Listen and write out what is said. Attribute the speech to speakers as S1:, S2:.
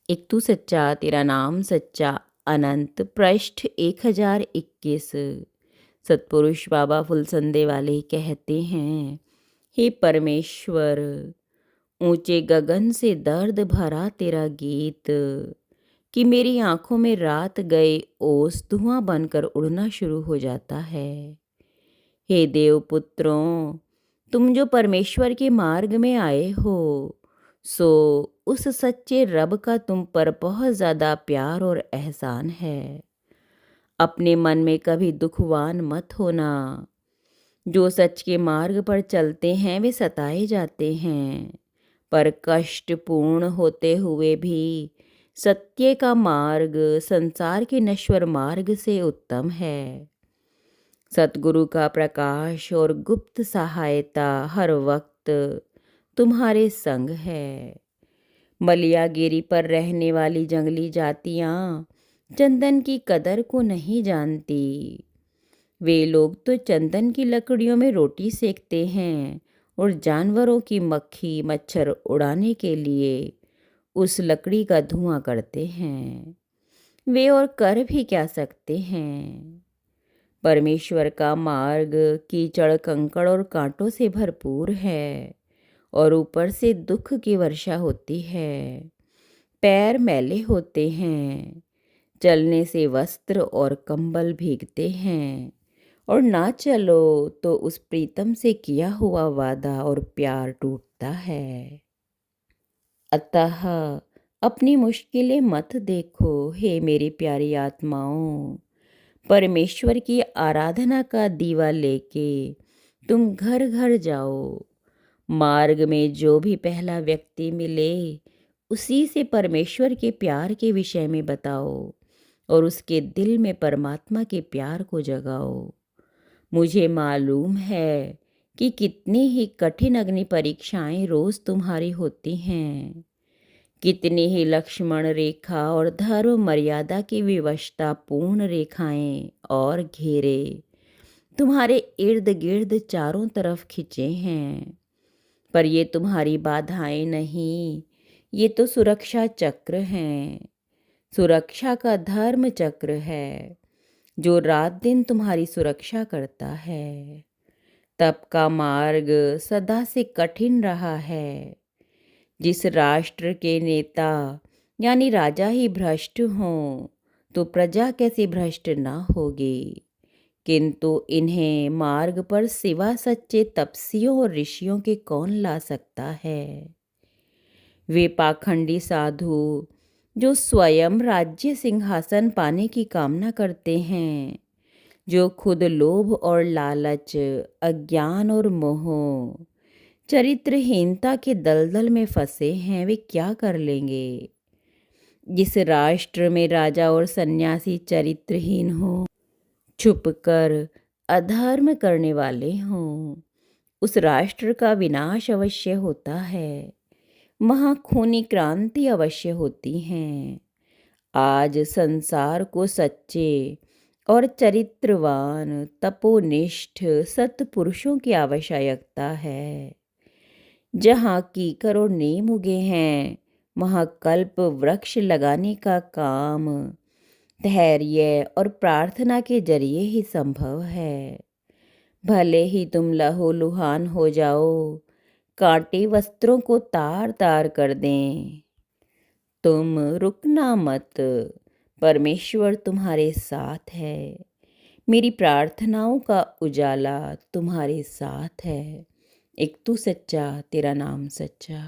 S1: एक तू सच्चा तेरा नाम सच्चा अनंत पृष्ठ 1021। सतपुरुष बाबा फुलसंदे वाले कहते हैं, हे परमेश्वर, ऊंचे गगन से दर्द भरा तेरा गीत कि मेरी आंखों में रात गए ओस धुआं बनकर उड़ना शुरू हो जाता है। हे देवपुत्रों, तुम जो परमेश्वर के मार्ग में आए हो, सो उस सच्चे रब का तुम पर बहुत ज़्यादा प्यार और एहसान है। अपने मन में कभी दुखवान मत होना। जो सच के मार्ग पर चलते हैं वे सताए जाते हैं, पर कष्टपूर्ण होते हुए भी सत्य का मार्ग संसार के नश्वर मार्ग से उत्तम है। सतगुरु का प्रकाश और गुप्त सहायता हर वक्त तुम्हारे संग है। मलियागिरी पर रहने वाली जंगली जातियां चंदन की कदर को नहीं जानती। वे लोग तो चंदन की लकड़ियों में रोटी सेकते हैं और जानवरों की मक्खी मच्छर उड़ाने के लिए उस लकड़ी का धुआं करते हैं। वे और कर भी क्या सकते हैं। परमेश्वर का मार्ग कीचड़ कंकड़ और कांटों से भरपूर है और ऊपर से दुख की वर्षा होती है। पैर मैले होते हैं, चलने से वस्त्र और कंबल भीगते हैं, और ना चलो तो उस प्रीतम से किया हुआ वादा और प्यार टूटता है। अतः अपनी मुश्किलें मत देखो हे मेरी प्यारी आत्माओं। परमेश्वर की आराधना का दीवा लेके तुम घर घर जाओ। मार्ग में जो भी पहला व्यक्ति मिले उसी से परमेश्वर के प्यार के विषय में बताओ और उसके दिल में परमात्मा के प्यार को जगाओ। मुझे मालूम है कि कितनी ही कठिन अग्नि परीक्षाएं रोज तुम्हारी होती हैं, कितनी ही लक्ष्मण रेखा और धर्म मर्यादा की विवशता पूर्ण रेखाएं और घेरे तुम्हारे इर्द गिर्द चारों तरफ खिंचे हैं। पर ये तुम्हारी बाधाएं नहीं, ये तो सुरक्षा चक्र हैं। सुरक्षा का धर्म चक्र है जो रात दिन तुम्हारी सुरक्षा करता है। तप का मार्ग सदा से कठिन रहा है। जिस राष्ट्र के नेता यानी राजा ही भ्रष्ट हों तो प्रजा कैसे भ्रष्ट ना होगी। किंतु इन्हें मार्ग पर सिवा सच्चे तपस्वियों और ऋषियों के कौन ला सकता है। वे पाखंडी साधु जो स्वयं राज्य सिंहासन पाने की कामना करते हैं, जो खुद लोभ और लालच, अज्ञान और मोह, चरित्रहीनता के दलदल में फंसे हैं, वे क्या कर लेंगे। जिस राष्ट्र में राजा और सन्यासी चरित्रहीन हो, छुपकर अधर्म करने वाले हों, उस राष्ट्र का विनाश अवश्य होता है। वहाँ खूनी क्रांति अवश्य होती हैं। आज संसार को सच्चे और चरित्रवान तपोनिष्ठ सत्पुरुषों की आवश्यकता है। जहाँ कीकर और नीम उगे हैं वहाँ कल्प वृक्ष लगाने का काम धैर्य और प्रार्थना के जरिए ही संभव है। भले ही तुम लहूलुहान हो जाओ, कांटे वस्त्रों को तार तार कर दें, तुम रुकना मत। परमेश्वर तुम्हारे साथ है। मेरी प्रार्थनाओं का उजाला तुम्हारे साथ है। एक तू सच्चा तेरा नाम सच्चा।